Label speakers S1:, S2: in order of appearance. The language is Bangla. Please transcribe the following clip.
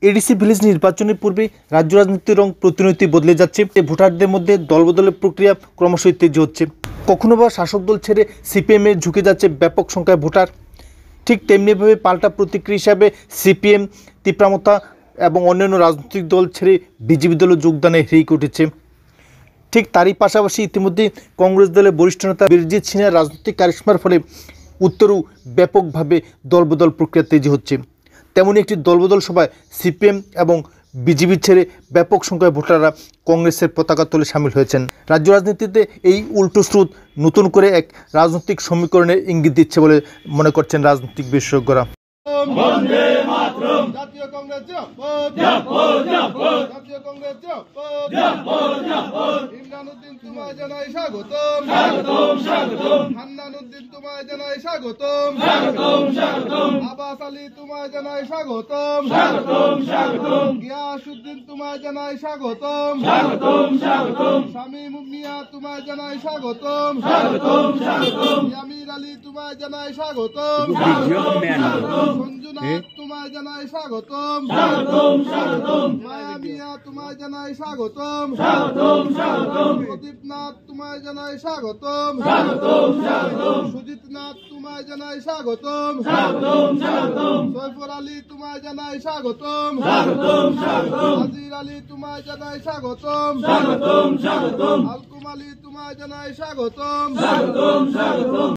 S1: এডিসি ভিলেজ নির্বাচনের পূর্বে রাজ্য রাজনীতির রং প্রতিনিয়ত বদলে যাচ্ছে। ভোটারদের মধ্যে দলবদলের প্রক্রিয়া ক্রমশই তেজ হচ্ছে। কখনো বা শাসক দল ছেড়ে সিপিএমে ঝুঁকে যাচ্ছে ব্যাপক সংখ্যায় ভোটার। ঠিক তেমনিভাবে পাল্টা প্রতিক্রিয়া হিসাবে সিপিএম, তিপ্রামথা এবং অন্যান্য রাজনৈতিক দল ছেড়ে বিজেপি দলে যোগদানে হিড়িক উঠেছে। ঠিক তারই পাশাপাশি ইতিমধ্যে কংগ্রেস দলের বরিষ্ঠ নেতা বীরজিৎ সিনহার রাজনৈতিক কারিশমার ফলে উত্তরেও ব্যাপকভাবে দলবদল প্রক্রিয়া তেজি হচ্ছে। তেমনই একটি দলবদল সভায় সিপিএম এবং বিজেপি ছেড়ে ব্যাপক সংখ্যায় ভোটাররা কংগ্রেসের পতাকা তলে সামিল হয়েছেন। রাজ্য রাজনীতিতে এই উল্টো স্রোত নতুন করে এক রাজনৈতিক সমীকরণের ইঙ্গিত দিচ্ছে বলে মনে করছেন রাজনৈতিক বিশেষজ্ঞরা।
S2: বন্দে মাতরম জাতীয় কংগ্রেস জিন্দাবাদ জাতীয় কংগ্রেস জিন্দাবাদ ইমরানউদ্দিন তোমায় জানাই স্বাগতম হান্নানউদ্দিন তোমায় জানাই স্বাগতম আব্বাস আলী তোমায় জানাই স্বাগতম গিয়াসউদ্দিন তোমায় জানাই স্বাগতম শামীম মিয়া তোমায় জানাই স্বাগতম ইয়ামির আলী তোমায় জানাই স্বাগতম সঞ্জুনাথ তোমায় জানাই স্বাগতম মায়া মিয়া তোমায় জানাই স্বাগতম প্রদীপনাথ তোমায় জানাই স্বাগতম সুজিতনাথ তোমায় জানাই স্বাগতম সৈফুর আলী তোমায় জানাই স্বাগতম আজির আলী তোমায় জানাই স্বাগতম আলকুম আলী তোমায় জানাই স্বাগতম।